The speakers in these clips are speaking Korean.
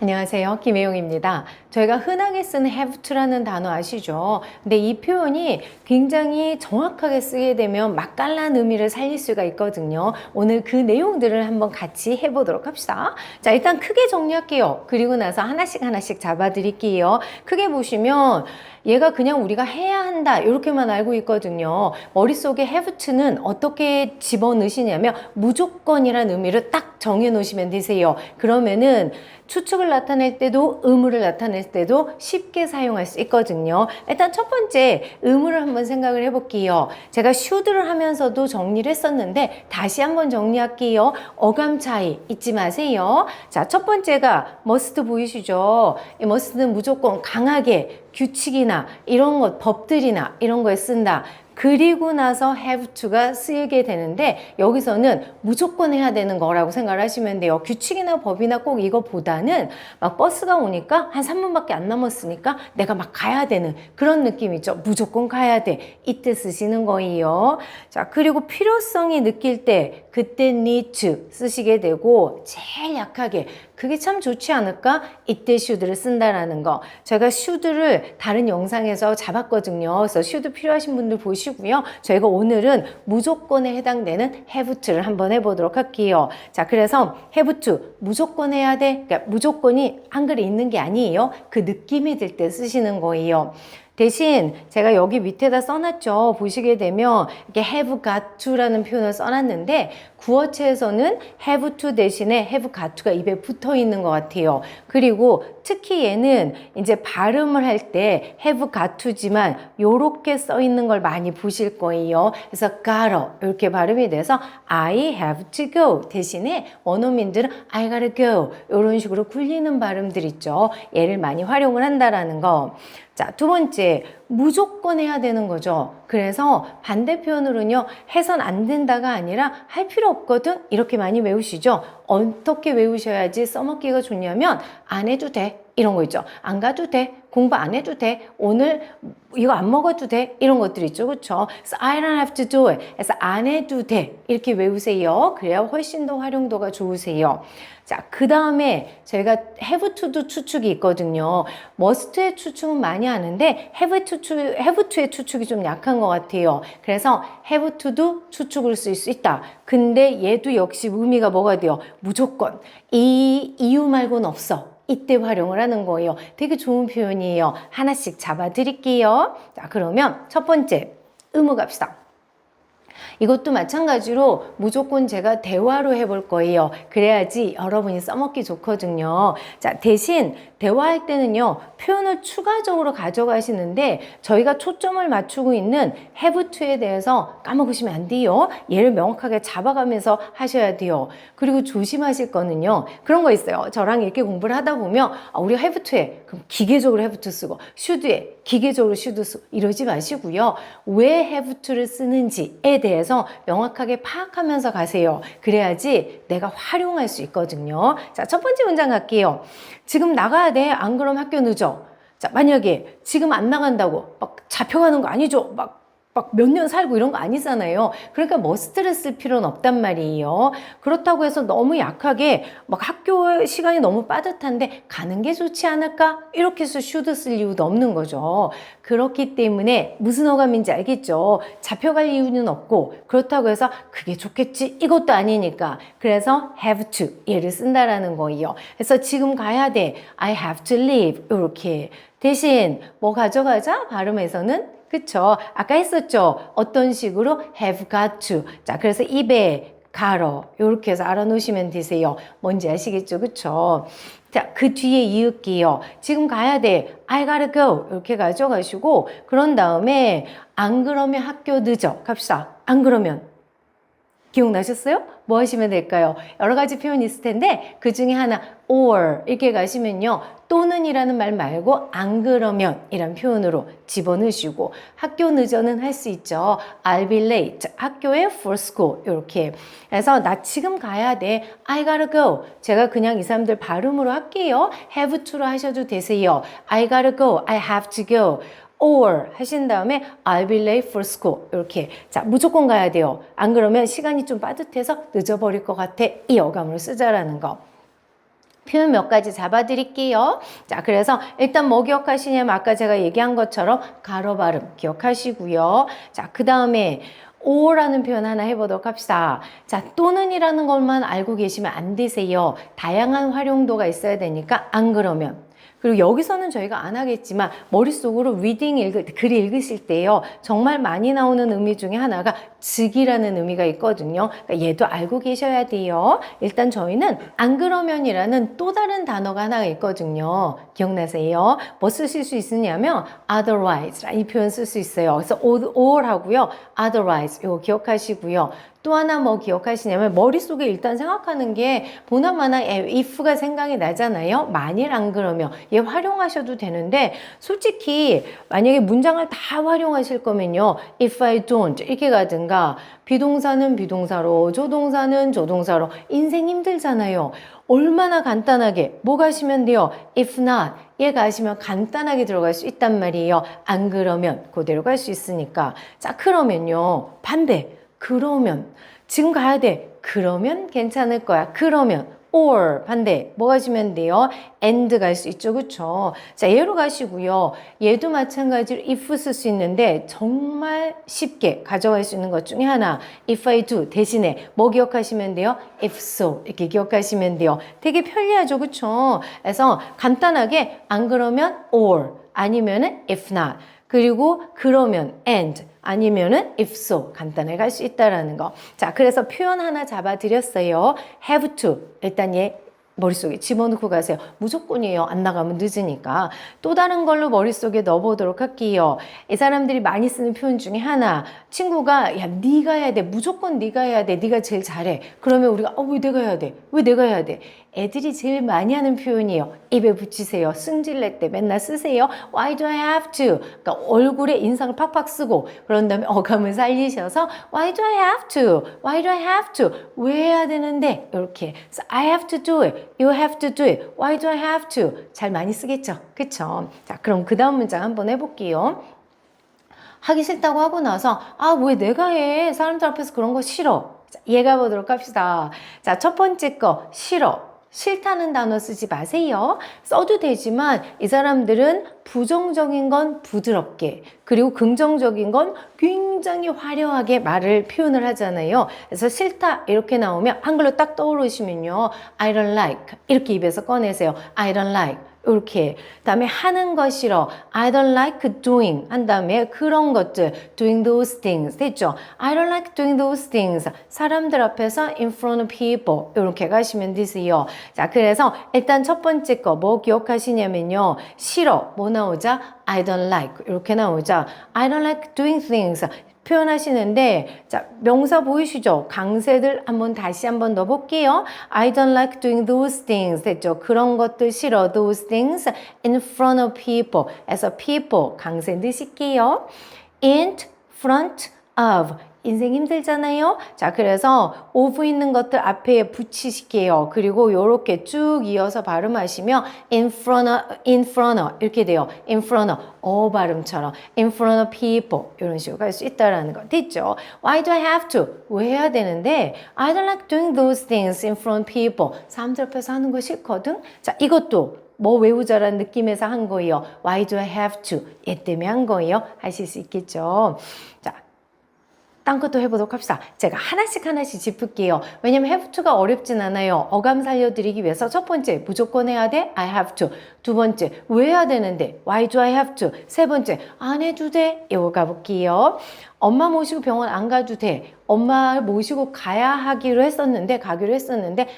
안녕하세요. 김혜영입니다. 저희가 흔하게 쓰는 have to라는 단어 아시죠? 근데 이 표현이 굉장히 정확하게 쓰게 되면 맛깔난 의미를 살릴 수가 있거든요. 오늘 그 내용들을 한번 같이 해보도록 합시다. 자, 일단 크게 정리할게요. 그리고 나서 하나씩 잡아드릴게요. 크게 보시면 얘가 그냥 우리가 해야 한다 이렇게만 알고 있거든요. 머릿속에 have to는 어떻게 집어넣으시냐면 무조건이란 의미를 딱 정해 놓으시면 되세요. 그러면은 추측을 나타낼 때도 의무를 나타낼 때도 쉽게 사용할 수 있거든요. 일단 첫 번째 의무를 한번 생각을 해볼게요. 제가 should를 하면서도 정리를 했었는데 다시 한번 정리할게요. 어감 차이 잊지 마세요. 자, 첫 번째가 must 보이시죠? 이 must는 무조건 강하게 규칙이나 이런 것, 법들이나 이런 거에 쓴다. 그리고 나서 have to가 쓰이게 되는데 여기서는 무조건 해야 되는 거라고 생각을 하시면 돼요. 규칙이나 법이나 꼭 이거보다는 막 버스가 오니까 한 3분밖에 안 남았으니까 내가 막 가야 되는 그런 느낌이죠. 무조건 가야 돼. 이때 쓰시는 거예요. 자, 그리고 필요성이 느낄 때 그때 need to 쓰시게 되고 제일 약하게 그게 참 좋지 않을까? 이때 should를 쓴다라는 거. 제가 should를 다른 영상에서 잡았거든요. 그래서 should 필요하신 분들 보시고요. 저희가 오늘은 무조건에 해당되는 have to를 한번 해보도록 할게요. 자, 그래서 have to 무조건 해야 돼. 그러니까 무조건이 한글에 있는 게 아니에요. 그 느낌이 들 때 쓰시는 거예요. 대신 제가 여기 밑에다 써놨죠. 보시게 되면 이렇게 have got to라는 표현을 써놨는데 구어체에서는 have to 대신에 have got to가 입에 붙어 있는 것 같아요. 그리고 특히 얘는 이제 발음을 할 때 have got to지만 요렇게 써 있는 걸 많이 보실 거예요. 그래서 gotta 이렇게 발음이 돼서 I have to go 대신에 원어민들은 I gotta go 이런 식으로 굴리는 발음들 있죠. 얘를 많이 활용을 한다라는 거. 자, 두 번째, 무조건 해야 되는 거죠. 그래서 반대편으로는요, 해선 안 된다가 아니라 할 필요 없거든? 이렇게 많이 외우시죠? 어떻게 외우셔야지 써먹기가 좋냐면, 안 해도 돼. 이런 거 있죠. 안 가도 돼. 공부 안 해도 돼. 오늘 이거 안 먹어도 돼. 이런 것들 있죠. 그렇죠? 그래서 I don't have to do it. 그래서 안 해도 돼. 이렇게 외우세요. 그래야 훨씬 더 활용도가 좋으세요. 자, 그 다음에 저희가 have to도 추측이 있거든요. must의 추측은 많이 하는데 have to의 추측이 좀 약한 것 같아요. 그래서 have to도 추측을 쓸 수 있다. 근데 얘도 역시 의미가 뭐가 돼요? 무조건. 이 이유 말고는 없어. 이때 활용을 하는 거예요. 되게 좋은 표현이에요. 하나씩 잡아드릴게요. 자, 그러면 첫 번째 의무 갑시다. 이것도 마찬가지로 무조건 제가 대화로 해볼 거예요. 그래야지 여러분이 써먹기 좋거든요. 자, 대신 대화할 때는요, 표현을 추가적으로 가져가시는데 저희가 초점을 맞추고 있는 have to에 대해서 까먹으시면 안 돼요. 얘를 명확하게 잡아가면서 하셔야 돼요. 그리고 조심하실 거는요, 그런 거 있어요. 저랑 이렇게 공부를 하다 보면 우리 have to에 그럼 기계적으로 have to 쓰고 should에 기계적으로 should 쓰고 이러지 마시고요. 왜 have to를 쓰는지에 대해서 명확하게 파악하면서 가세요. 그래야지 내가 활용할 수 있거든요. 자, 첫 번째 문장 갈게요. 지금 나가야 돼. 안 그럼 학교 늦어. 자, 만약에 지금 안 나간다고 막 잡혀가는 거 아니죠? 막 몇 년 살고 이런 거 아니잖아요. 그러니까 must를 쓸 필요는 없단 말이에요. 그렇다고 해서 너무 약하게 막 학교 시간이 너무 빠듯한데 가는 게 좋지 않을까? 이렇게 해서 should 쓸 이유도 없는 거죠. 그렇기 때문에 무슨 어감인지 알겠죠? 잡혀갈 이유는 없고 그렇다고 해서 그게 좋겠지? 이것도 아니니까. 그래서 have to 얘를 쓴다라는 거예요. 그래서 지금 가야 돼. I have to leave. 이렇게. 대신 뭐 가져가자? 발음에서는 그쵸? 아까 했었죠? 어떤 식으로 have got to. 자, 그래서 입에 가로 이렇게 해서 알아놓으시면 되세요. 뭔지 아시겠죠? 그쵸? 자, 그 뒤에 이을게요. 지금 가야 돼. I gotta go. 이렇게 가져가시고 그런 다음에 안 그러면 학교 늦어. 갑시다. 안 그러면 기억나셨어요? 뭐 하시면 될까요? 여러 가지 표현이 있을 텐데 그 중에 하나 or 이렇게 가시면요. 또는 이라는 말 말고 안 그러면 이란 표현으로 집어넣으시고 학교 늦어는 할 수 있죠. I'll be late. 학교에 for school 이렇게. 그래서 나 지금 가야 돼. I gotta go. 제가 그냥 이 사람들 발음으로 할게요. have to로 하셔도 되세요. I gotta go. I have to go. or 하신 다음에 I'll be late for school 이렇게. 자, 무조건 가야 돼요. 안 그러면 시간이 좀 빠듯해서 늦어버릴 것 같아. 이 어감으로 쓰자라는 거. 표현 몇 가지 잡아드릴게요. 자, 그래서 일단 뭐 기억하시냐면 아까 제가 얘기한 것처럼 가로 발음 기억하시고요. 자, 그 다음에 or라는 표현 하나 해보도록 합시다. 자, 또는이라는 것만 알고 계시면 안 되세요. 다양한 활용도가 있어야 되니까 안 그러면. 그리고 여기서는 저희가 안 하겠지만 머릿속으로 글 읽으실 때요. 정말 많이 나오는 의미 중에 하나가 즉이라는 의미가 있거든요. 그러니까 얘도 알고 계셔야 돼요. 일단 저희는 안 그러면이라는 또 다른 단어가 하나 있거든요. 기억나세요? 뭐 쓰실 수 있으냐면 otherwise 이 표현 쓸 수 있어요. 그래서 or 하고요. otherwise 이거 기억하시고요. 또 하나 뭐 기억하시냐면 머릿속에 일단 생각하는 게 보나마나 if가 생각이 나잖아요. 만일 안 그러면 얘 활용하셔도 되는데 솔직히 만약에 문장을 다 활용하실 거면요. if I don't 이렇게 가든가 비동사는 비동사로 조동사는 조동사로 인생 힘들잖아요. 얼마나 간단하게 뭐 가시면 돼요. if not 얘 가시면 간단하게 들어갈 수 있단 말이에요. 안 그러면 그대로 갈 수 있으니까. 자, 그러면요. 반대. 그러면 지금 가야 돼. 그러면 괜찮을 거야. 그러면 or 반대 뭐 가시면 돼요? and 갈 수 있죠. 그쵸? 자, 얘로 가시고요. 얘도 마찬가지로 if 쓸 수 있는데 정말 쉽게 가져갈 수 있는 것 중에 하나 if I do 대신에 뭐 기억하시면 돼요? if so 이렇게 기억하시면 돼요. 되게 편리하죠. 그쵸? 그래서 간단하게 안 그러면 or 아니면은 if not 그리고 그러면 and 아니면은 if so 간단하게 갈 수 있다라는 거. 자, 그래서 표현 하나 잡아드렸어요. have to 일단 얘 머릿속에 집어넣고 가세요. 무조건이에요. 안 나가면 늦으니까. 또 다른 걸로 머릿속에 넣어보도록 할게요. 이 사람들이 많이 쓰는 표현 중에 하나. 친구가 야 네가 해야 돼. 무조건 네가 해야 돼. 네가 제일 잘해. 그러면 우리가 왜 내가 해야 돼? 왜 내가 해야 돼? 애들이 제일 많이 하는 표현이에요. 입에 붙이세요. 승질낼 때 맨날 쓰세요. Why do I have to? 그러니까 얼굴에 인상을 팍팍 쓰고 그런 다음에 어감을 살리셔서 Why do I have to? Why do I have to? 왜 해야 되는데? 이렇게 so I have to do it. You have to do it. Why do I have to? 잘 많이 쓰겠죠? 그쵸? 자, 그럼 그 다음 문장 한번 해볼게요. 하기 싫다고 하고 나서 왜 내가 해? 사람들 앞에서 그런 거 싫어. 자, 얘가 보도록 합시다. 자, 첫 번째 거 싫어. 싫다는 단어 쓰지 마세요. 써도 되지만 이 사람들은 부정적인 건 부드럽게 그리고 긍정적인 건 굉장히 화려하게 말을 표현을 하잖아요. 그래서 싫다 이렇게 나오면 한글로 딱 떠오르시면요. I don't like 이렇게 입에서 꺼내세요. I don't like 이렇게 다음에 하는 거 싫어 I don't like doing 한 다음에 그런 것들 doing those things 됐죠? I don't like doing those things 사람들 앞에서 in front of people 이렇게 가시면 되세요. 자, 그래서 일단 첫 번째 거 뭐 기억하시냐면요. 싫어 뭐 나오자? I don't like 이렇게 나오자. I don't like doing things 표현하시는데 자, 명사 보이시죠? 강세들 다시 한번 넣어볼게요. I don't like doing those things 됐죠? 그런 것들 싫어. Those things in front of people 에서 people 강세 넣으실게요. In front of 인생 힘들잖아요. 자, 그래서 of 있는 것들 앞에 붙이실게요. 그리고 요렇게 쭉 이어서 발음하시면 in front of 이렇게 돼요. in front of 발음처럼 in front of people 이런 식으로 갈 수 있다라는 거 됐죠? Why do I have to? 왜 해야 되는데 I don't like doing those things in front of people. 사람들 앞에서 하는 거 싫거든. 자, 이것도 뭐 외우자라는 느낌에서 한 거예요. Why do I have to? 얘 때문에 한 거예요. 하실 수 있겠죠? 자, 딴 것도 해보도록 합시다. 제가 하나씩 짚을게요. 왜냐면 have to가 어렵진 않아요. 어감 살려드리기 위해서 첫 번째 무조건 해야 돼? I have to. 두 번째 왜 해야 되는데? Why do I have to? 세 번째 안 해도 돼? 이거 가볼게요. 엄마 모시고 병원 안 가도 돼. 엄마 모시고 가기로 했었는데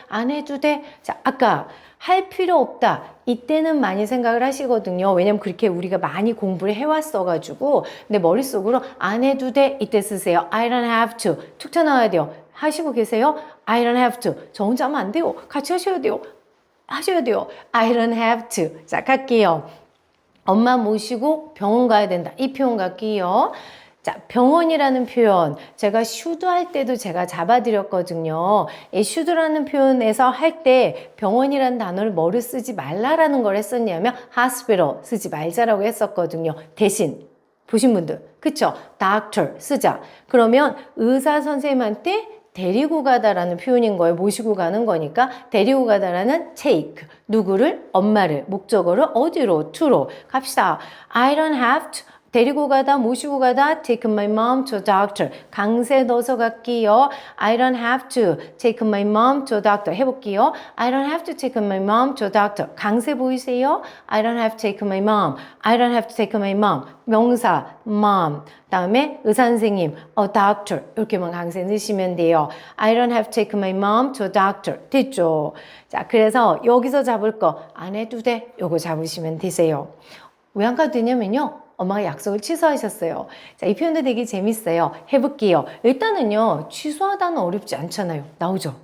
안 해도 돼? 자, 아까 할 필요 없다. 이때는 많이 생각을 하시거든요. 왜냐면 그렇게 우리가 많이 공부를 해왔어가지고. 근데 머릿속으로 안 해도 돼. 이때 쓰세요. I don't have to. 툭 튀어나와야 돼요. 하시고 계세요? I don't have to. 저 혼자 하면 안 돼요. 같이 하셔야 돼요. I don't have to. 자, 갈게요. 엄마 모시고 병원 가야 된다. 이 표현 갈게요. 자, 병원이라는 표현 제가 should 할 때도 제가 잡아드렸거든요. 이 should라는 표현에서 할 때 병원이라는 단어를 뭐를 쓰지 말라라는 걸 했었냐면 hospital 쓰지 말자라고 했었거든요. 대신 보신 분들 그쵸? doctor 쓰자. 그러면 의사 선생님한테 데리고 가다라는 표현인 거예요. 모시고 가는 거니까 데리고 가다라는 take. 누구를? 엄마를. 목적어를 어디로? to로. 갑시다. I don't have to. 데리고 가다, 모시고 가다, take my mom to doctor. 강세 넣어서 갈게요. I don't have to take my mom to doctor. 해볼게요. I don't have to take my mom to doctor. 강세 보이세요? I don't have to take my mom. I don't have to take my mom. 명사, mom. 다음에 의사 선생님, a doctor. 이렇게만 강세 넣으시면 돼요. I don't have to take my mom to doctor. 됐죠? 자, 그래서 여기서 잡을 거 안 해도 돼. 요거 잡으시면 되세요. 왜 안 가도 되냐면요. 엄마가 약속을 취소하셨어요. 자, 이 표현도 되게 재밌어요. 해볼게요. 일단은요, 취소하다는 어렵지 않잖아요. 나오죠?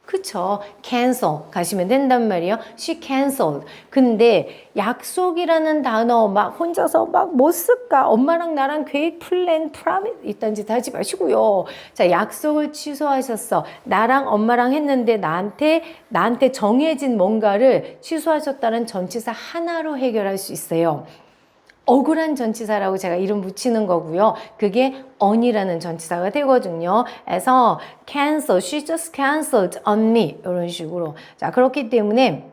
그쵸? cancel 가시면 된단 말이에요. She canceled. 근데 약속이라는 단어 막 혼자서 막 뭐 쓸까? 엄마랑 나랑 계획, 플랜, 프라미스 이딴 짓 하지 마시고요. 자, 약속을 취소하셨어. 나랑 엄마랑 했는데 나한테 정해진 뭔가를 취소하셨다는 전치사 하나로 해결할 수 있어요. 억울한 전치사라고 제가 이름 붙이는 거고요. 그게 on이라는 전치사가 되거든요. 그래서 cancel, she just canceled on me 이런 식으로. 자, 그렇기 때문에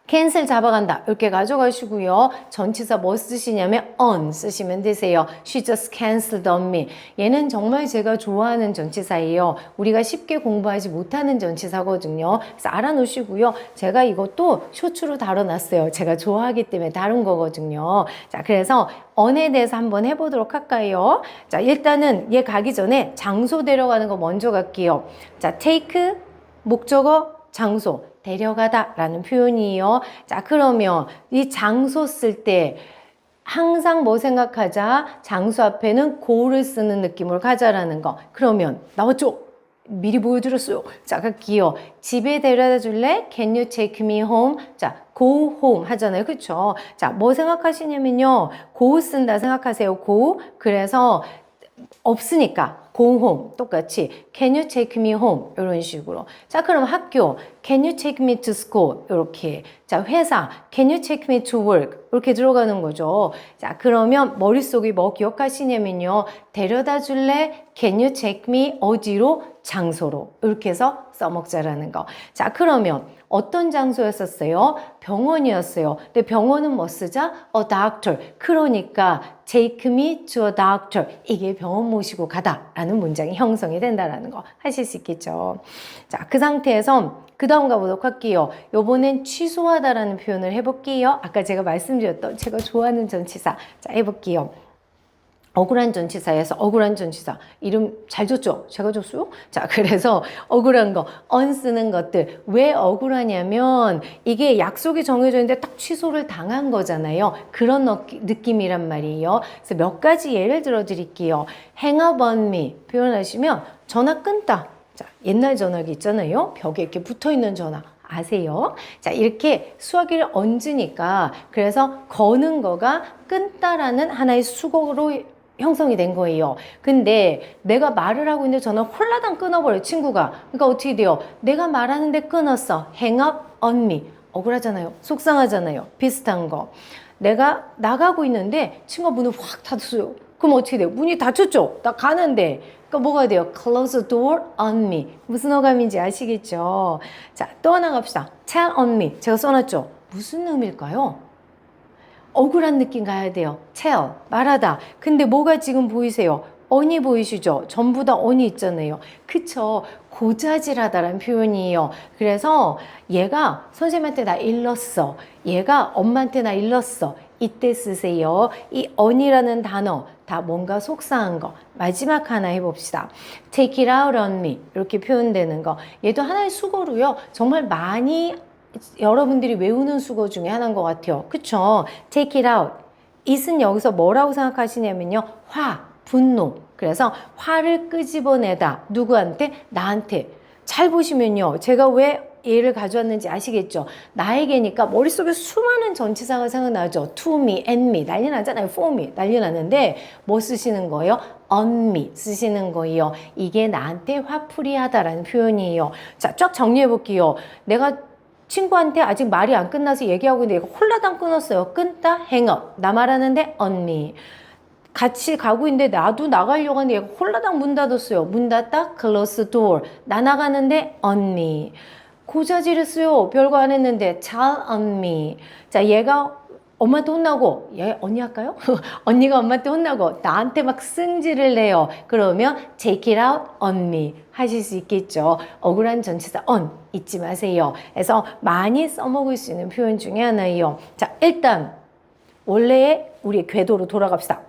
캔슬 잡아간다 이렇게 가져가시고요. 전치사 뭐 쓰시냐면 on 쓰시면 되세요. She just canceled on me. 얘는 정말 제가 좋아하는 전치사예요. 우리가 쉽게 공부하지 못하는 전치사거든요. 그래서 알아놓으시고요. 제가 이것도 쇼츠로 다뤄놨어요. 제가 좋아하기 때문에 다룬 거거든요. 자, 그래서 on에 대해서 한번 해보도록 할까요? 자, 일단은 얘 가기 전에 장소 데려가는 거 먼저 갈게요. 자, take 목적어 장소 데려가다 라는 표현이에요. 자, 그러면 이 장소 쓸 때 항상 뭐 생각하자? 장소 앞에는 go를 쓰는 느낌으로 가자라는 거. 그러면 나왔죠? 미리 보여드렸어요. 자, 갈게요. 집에 데려다 줄래? Can you take me home? 자, go home 하잖아요. 그쵸? 자, 뭐 생각하시냐면요. go 쓴다 생각하세요. go. 그래서 없으니까 go home 똑같이 can you take me home 이런 식으로. 자, 그럼 학교 can you take me to school 이렇게. 자, 회사 can you take me to work 이렇게 들어가는 거죠. 자, 그러면 머릿속에 뭐 기억하시냐면요. 데려다 줄래? can you take me 어디로? 장소로. 이렇게 해서 써먹자라는 거. 자, 그러면 어떤 장소였었어요? 병원이었어요. 근데 병원은 뭐 쓰자? A doctor. 그러니까 take me to a doctor. 이게 병원 모시고 가다라는 문장이 형성이 된다라는 거 하실 수 있겠죠. 자, 그 상태에서 그 다음 가보도록 할게요. 요번엔 취소하다라는 표현을 해볼게요. 아까 제가 말씀드렸던 제가 좋아하는 전치사. 자, 해볼게요. 억울한 전치사에서 억울한 전치사 이름 잘 줬죠? 제가 줬어요? 자, 그래서 억울한 거 on 쓰는 것들 왜 억울하냐면 이게 약속이 정해져 있는데 딱 취소를 당한 거잖아요. 그런 느낌이란 말이에요. 그래서 몇 가지 예를 들어 드릴게요. hang up on me 표현하시면 전화 끊다. 자, 옛날 전화기 있잖아요. 벽에 이렇게 붙어있는 전화 아세요? 자, 이렇게 수화기를 얹으니까 그래서 거는 거가 끊다라는 하나의 수거로 형성이 된 거예요. 근데 내가 말을 하고 있는데 전화 홀라당 끊어버려요, 친구가. 그러니까 어떻게 돼요? 내가 말하는데 끊었어. hang up on me. 억울하잖아요. 속상하잖아요. 비슷한 거. 내가 나가고 있는데 친구가 문을 확 닫았어요. 그럼 어떻게 돼요? 문이 닫혔죠? 나 가는데. 그러니까 뭐가 돼요? Close the door on me. 무슨 어감인지 아시겠죠? 자, 또 하나 갑시다. Tell on me. 제가 써놨죠? 무슨 의미일까요? 억울한 느낌 가야 돼요. tell, 말하다. 근데 뭐가 지금 보이세요? on이 보이시죠? 전부 다 on이 있잖아요. 그쵸? 고자질하다라는 표현이에요. 그래서 얘가 선생님한테 나 일렀어. 얘가 엄마한테 나 일렀어. 이때 쓰세요. 이 on이라는 단어 다 뭔가 속상한 거. 마지막 하나 해봅시다. take it out on me 이렇게 표현되는 거. 얘도 하나의 수거로요. 정말 많이 여러분들이 외우는 수거 중에 하나인 것 같아요. 그쵸? take it out. it은 여기서 뭐라고 생각하시냐면요. 화, 분노. 그래서 화를 끄집어내다. 누구한테? 나한테. 잘 보시면요. 제가 왜 얘를 가져왔는지 아시겠죠? 나에게니까 머릿속에 수많은 전치사가 생각나죠. to me, and me. 난리 나잖아요. for me. 난리 나는데 뭐 쓰시는 거예요? on me 쓰시는 거예요. 이게 나한테 화풀이 하다라는 표현이에요. 자, 쫙 정리해 볼게요. 내가 친구한테 아직 말이 안 끝나서 얘기하고 있는데 얘가 홀라당 끊었어요. 끊다, hang up. 나 말하는데 on me. 같이 가고 있는데 나도 나가려고 하는데 얘가 홀라당 문 닫았어요. 문 닫다 close door. 나 나가는데 on me. 고자질했어요. 별거 안 했는데 잘 on me. 자, 얘가 엄마한테 혼나고, 얘 언니 할까요? 언니가 엄마한테 혼나고 나한테 막 승질을 내요. 그러면 take it out on me 하실 수 있겠죠. 억울한 전치사 on 잊지 마세요. 그래서 많이 써먹을 수 있는 표현 중에 하나예요. 자, 일단 원래의 우리의 궤도로 돌아갑시다.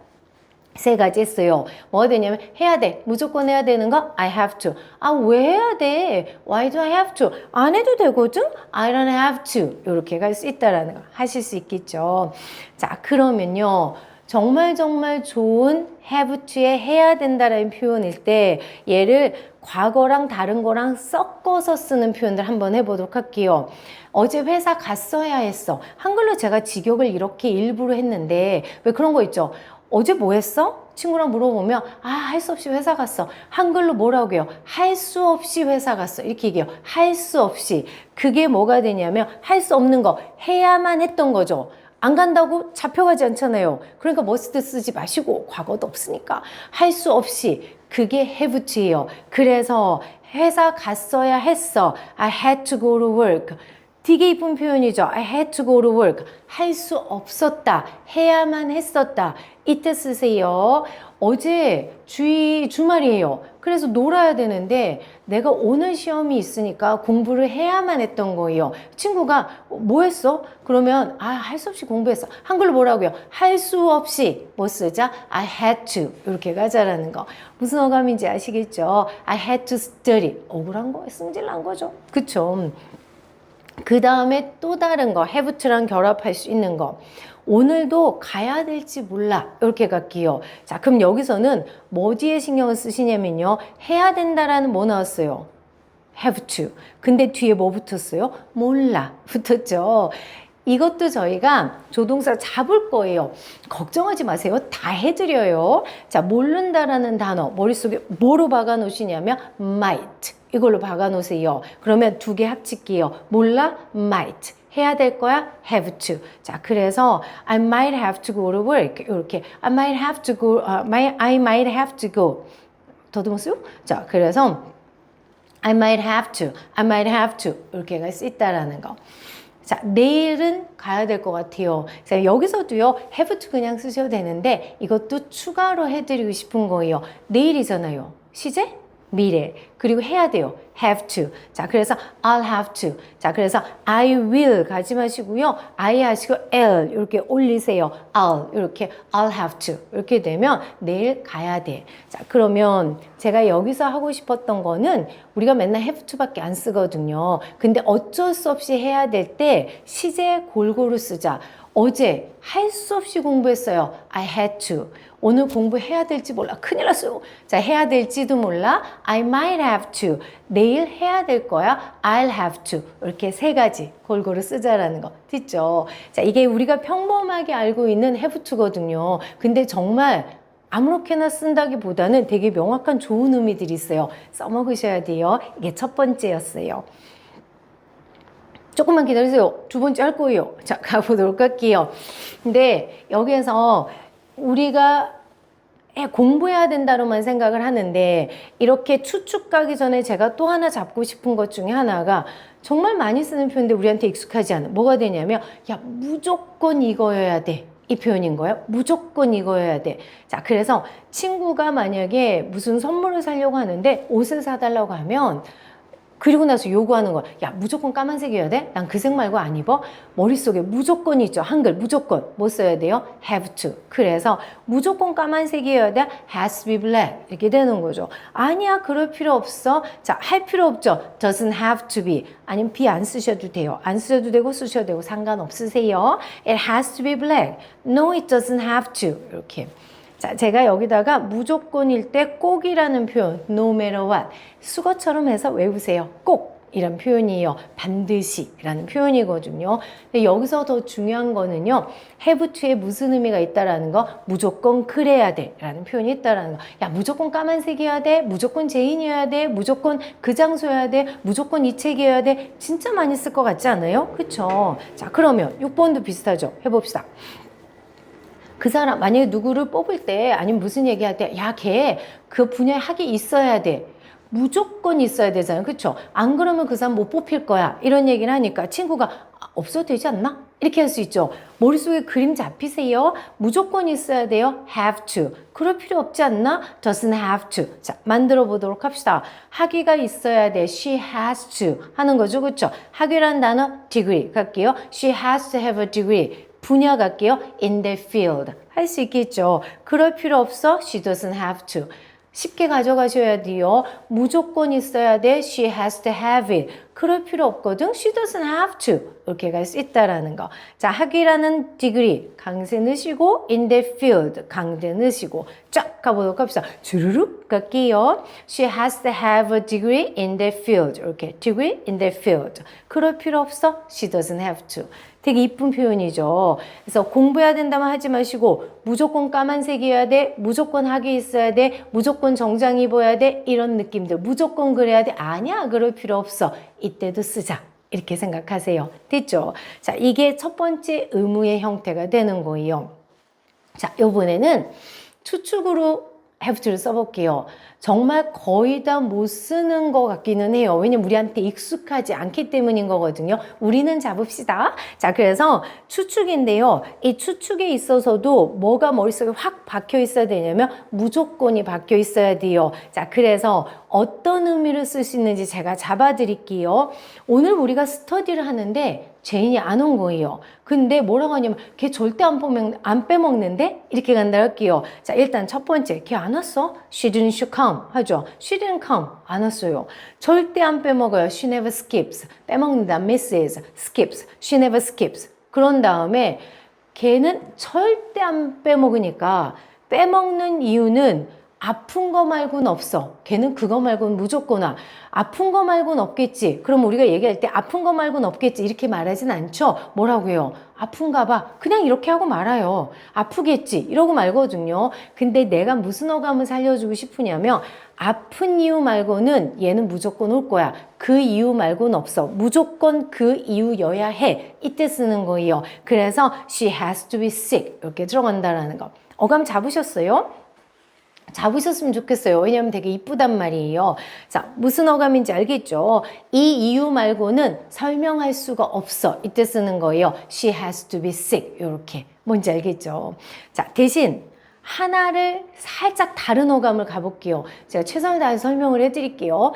세 가지 했어요. 뭐가 되냐면 해야 돼. 무조건 해야 되는 거 I have to. 아, 왜 해야 돼? Why do I have to? 안 해도 되거든? I don't have to. 이렇게 갈 수 있다라는 거 하실 수 있겠죠. 자, 그러면요. 정말 좋은 have to에 해야 된다라는 표현일 때 얘를 과거랑 다른 거랑 섞어서 쓰는 표현들 한번 해보도록 할게요. 어제 회사 갔어야 했어. 한글로 제가 직역을 이렇게 일부러 했는데 왜 그런 거 있죠? 어제 뭐 했어? 친구랑 물어보면 할 수 없이 회사 갔어. 한글로 뭐라고 해요? 할 수 없이 회사 갔어. 이렇게 얘기해요. 할 수 없이. 그게 뭐가 되냐면 할 수 없는 거 해야만 했던 거죠. 안 간다고 잡혀가지 않잖아요. 그러니까 must 쓰지 마시고 과거도 없으니까 할 수 없이 그게 have to예요. 그래서 회사 갔어야 했어. I had to go to work. 되게 이쁜 표현이죠. I had to go to work. 할 수 없었다. 해야만 했었다. 이때 쓰세요. 어제 주말이에요. 그래서 놀아야 되는데 내가 오늘 시험이 있으니까 공부를 해야만 했던 거예요. 친구가 뭐 했어? 그러면 할 수 없이 공부했어. 한글로 뭐라고요? 할 수 없이 뭐 쓰자? I had to 이렇게 가자라는 거. 무슨 어감인지 아시겠죠? I had to study. 억울한 거, 승질난 거죠. 그쵸? 그 다음에 또 다른 거 have to랑 결합할 수 있는 거. 오늘도 가야 될지 몰라 이렇게 갈게요. 자, 그럼 여기서는 뭐 뒤에 신경을 쓰시냐면요. 해야 된다라는 뭐 나왔어요? have to. 근데 뒤에 뭐 붙었어요? 몰라 붙었죠. 이것도 저희가 조동사 잡을 거예요. 걱정하지 마세요. 다 해드려요. 자, 모른다라는 단어 머릿속에 뭐로 박아 놓으시냐면 might. 이걸로 박아 놓으세요. 그러면 두 개 합칠게요. 몰라? might. 해야 될 거야? have to. 자, 그래서 I might have to go to work. 이렇게 I might have to go. I might have to go. 더듬었어요? 자, 그래서 I might have to. I might have to. 이렇게 갈 수 있다라는 거. 자, 내일은 가야 될 것 같아요. 자, 여기서도요, have to 그냥 쓰셔도 되는데 이것도 추가로 해드리고 싶은 거예요. 내일이잖아요. 시제? 미래. 그리고 해야 돼요. have to. 자, 그래서 I'll have to. 자, 그래서 I will 가지 마시고요. I 하시고 L 이렇게 올리세요. I'll 이렇게 I'll have to. 이렇게 되면 내일 가야 돼. 자, 그러면 제가 여기서 하고 싶었던 거는 우리가 맨날 have to밖에 안 쓰거든요. 근데 어쩔 수 없이 해야 될 때 시제 골고루 쓰자. 어제 할 수 없이 공부했어요. I had to. 오늘 공부해야 될지 몰라. 큰일 났어요. 자, 해야 될지도 몰라. I might have to. 내일 해야 될 거야. I'll have to. 이렇게 세 가지 골고루 쓰자라는 거. 됐죠? 자, 이게 우리가 평범하게 알고 있는 have to거든요. 근데 정말 아무렇게나 쓴다기보다는 되게 명확한 좋은 의미들이 있어요. 써먹으셔야 돼요. 이게 첫 번째였어요. 조금만 기다리세요. 두 번째 할 거예요. 자, 가보도록 할게요. 근데 여기에서 우리가 공부해야 된다로만 생각을 하는데 이렇게 추측 가기 전에 제가 또 하나 잡고 싶은 것 중에 하나가 정말 많이 쓰는 표현인데 우리한테 익숙하지 않은 뭐가 되냐면 야, 무조건 이거여야 돼. 이 표현인 거예요. 무조건 이거여야 돼. 자, 그래서 친구가 만약에 무슨 선물을 사려고 하는데 옷을 사달라고 하면 그리고 나서 요구하는 거야. 야, 무조건 까만색이어야 돼? 난 그 색 말고 안 입어? 머릿속에 무조건이 있죠. 한글 무조건. 뭐 써야 돼요? have to. 그래서 무조건 까만색이어야 돼? has to be black. 이렇게 되는 거죠. 아니야, 그럴 필요 없어. 자, 할 필요 없죠. doesn't have to be. 아니면 be 안 쓰셔도 돼요. 안 쓰셔도 되고 쓰셔도 되고 상관없으세요. It has to be black. No, it doesn't have to. 이렇게. 자, 제가 여기다가 무조건일 때 꼭이라는 표현, no matter what. 수거처럼 해서 외우세요. 꼭 이런 표현이에요. 반드시 라는 표현이거든요. 근데 여기서 더 중요한 거는요. have to에 무슨 의미가 있다라는 거, 무조건 그래야 돼 라는 표현이 있다라는 거. 야, 무조건 까만색이어야 돼, 무조건 제인이어야 돼, 무조건 그 장소여야 돼, 무조건 이 책이어야 돼. 진짜 많이 쓸 것 같지 않아요? 그쵸? 자, 그러면 6번도 비슷하죠? 해봅시다. 그 사람 만약에 누구를 뽑을 때 아니면 무슨 얘기할 때 야, 걔 그 분야에 학이 있어야 돼. 무조건 있어야 되잖아요. 그렇죠? 안 그러면 그 사람 못 뽑힐 거야. 이런 얘기를 하니까 친구가 없어도 되지 않나? 이렇게 할 수 있죠. 머릿속에 그림 잡히세요? 무조건 있어야 돼요. have to. 그럴 필요 없지 않나? doesn't have to. 자, 만들어 보도록 합시다. 학위가 있어야 돼. she has to 하는 거죠. 그렇죠? 학위란 단어 degree 갈게요. she has to have a degree. 분야 갈게요. in that field. 할 수 있겠죠. 그럴 필요 없어. she doesn't have to. 쉽게 가져가셔야 돼요. 무조건 있어야 돼. She has to have it. 그럴 필요 없거든. She doesn't have to. 이렇게 갈 수 있다라는 거. 자, 학위라는 degree 강세 넣으시고 in that field 강세 넣으시고 쫙 가보도록 합시다. 주르륵 갈게요. She has to have a degree in that field. 이렇게 degree in that field. 그럴 필요 없어. She doesn't have to. 되게 이쁜 표현이죠. 그래서 공부해야 된다면 하지 마시고 무조건 까만색이어야 돼. 무조건 학위 있어야 돼. 무조건 정장 입어야 돼. 이런 느낌들. 무조건 그래야 돼. 아니야. 그럴 필요 없어. 이때도 쓰자. 이렇게 생각하세요. 됐죠? 자, 이게 첫 번째 의무의 형태가 되는 거예요. 자, 이번에는 추측으로 have to를 써볼게요. 정말 거의 다 못 쓰는 것 같기는 해요. 왜냐면 우리한테 익숙하지 않기 때문인 거거든요. 우리는 잡읍시다. 자, 그래서 추측인데요. 이 추측에 있어서도 뭐가 머릿속에 확 박혀 있어야 되냐면 무조건이 박혀 있어야 돼요. 자, 그래서 어떤 의미를 쓸 수 있는지 제가 잡아드릴게요. 오늘 우리가 스터디를 하는데 제인이 안 온 거예요. 근데 뭐라고 하냐면 걔 절대 안 빼먹는데? 이렇게 간다 할게요. 자, 일단 첫 번째, 걔 안 왔어? She didn't come 하죠. She didn't come. 안 왔어요. 절대 안 빼먹어요. She never skips. 빼먹는다. misses. skips. She never skips. 그런 다음에 걔는 절대 안 빼먹으니까 빼먹는 이유는 아픈 거 말고는 없어. 걔는 그거 말고는 무조건 와. 아픈 거 말고는 없겠지. 그럼 우리가 얘기할 때 아픈 거 말고는 없겠지. 이렇게 말하진 않죠. 뭐라고 해요? 아픈가 봐. 그냥 이렇게 하고 말아요. 아프겠지. 이러고 말거든요. 근데 내가 무슨 어감을 살려주고 싶으냐면 아픈 이유 말고는 얘는 무조건 올 거야. 그 이유 말고는 없어. 무조건 그 이유여야 해. 이때 쓰는 거예요. 그래서 she has to be sick. 이렇게 들어간다라는 거. 어감 잡으셨어요? 잡으셨으면 좋겠어요. 왜냐하면 되게 이쁘단 말이에요. 자, 무슨 어감인지 알겠죠? 이 이유 말고는 설명할 수가 없어. 이때 쓰는 거예요. She has to be sick. 이렇게. 뭔지 알겠죠? 자, 대신 하나를 살짝 다른 어감을 가볼게요. 제가 최선을 다해서 설명을 해드릴게요.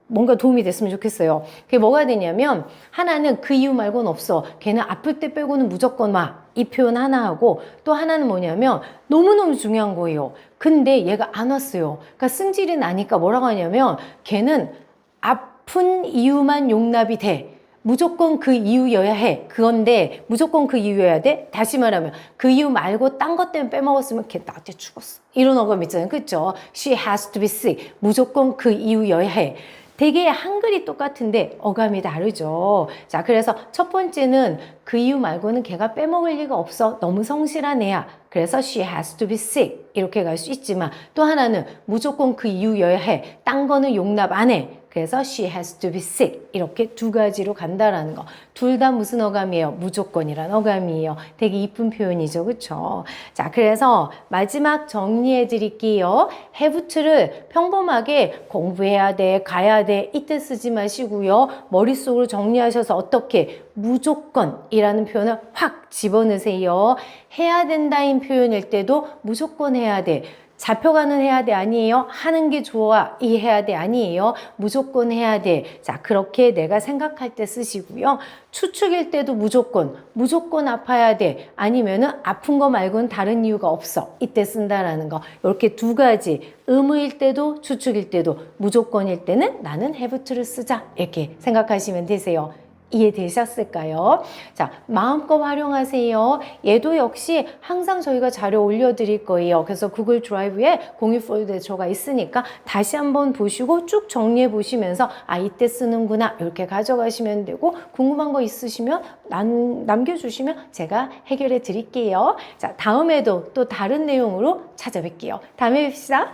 뭔가 도움이 됐으면 좋겠어요. 그게 뭐가 되냐면 하나는 그 이유 말고는 없어. 걔는 아플 때 빼고는 무조건 와. 이 표현 하나 하고 또 하나는 뭐냐면 너무너무 중요한 거예요. 근데 얘가 안 왔어요. 그러니까 승질이 나니까 뭐라고 하냐면 걔는 아픈 이유만 용납이 돼. 무조건 그 이유여야 해. 그건데 무조건 그 이유여야 돼? 다시 말하면 그 이유 말고 딴 것 때문에 빼먹었으면 걔 나한테 죽었어. 이런 어감 있잖아요. 그렇죠? She has to be sick. 무조건 그 이유여야 해. 되게 한글이 똑같은데 어감이 다르죠. 자, 그래서 첫 번째는 그 이유 말고는 걔가 빼먹을 리가 없어. 너무 성실한 애야. 그래서 she has to be sick. 이렇게 갈 수 있지만 또 하나는 무조건 그 이유여야 해. 딴 거는 용납 안 해. 그래서 she has to be sick. 이렇게 두 가지로 간다라는 거. 둘 다 무슨 어감이에요? 무조건이란 어감이에요. 되게 이쁜 표현이죠. 그렇죠? 자, 그래서 마지막 정리해 드릴게요. have to를 평범하게 공부해야 돼, 가야 돼 이때 쓰지 마시고요. 머릿속으로 정리하셔서 어떻게 무조건이라는 표현을 확 집어넣으세요. 해야 된다인 표현일 때도 무조건 해야 돼. 잡혀가는 해야 돼 아니에요? 하는 게 좋아 이 해야 돼 아니에요? 무조건 해야 돼. 자, 그렇게 내가 생각할 때 쓰시고요. 추측일 때도 무조건 아파야 돼. 아니면은 아픈 거 말고는 다른 이유가 없어. 이때 쓴다라는 거. 이렇게 두 가지. 의무일 때도 추측일 때도 무조건일 때는 나는 have to를 쓰자. 이렇게 생각하시면 되세요. 이해되셨을까요? 자, 마음껏 활용하세요. 얘도 역시 항상 저희가 자료 올려드릴 거예요. 그래서 구글 드라이브에 공유 폴더에 들어가 있으니까 다시 한번 보시고 쭉 정리해 보시면서 아, 이때 쓰는구나 이렇게 가져가시면 되고 궁금한 거 있으시면 남겨주시면 제가 해결해 드릴게요. 자, 다음에도 또 다른 내용으로 찾아뵐게요. 다음에 뵙시다.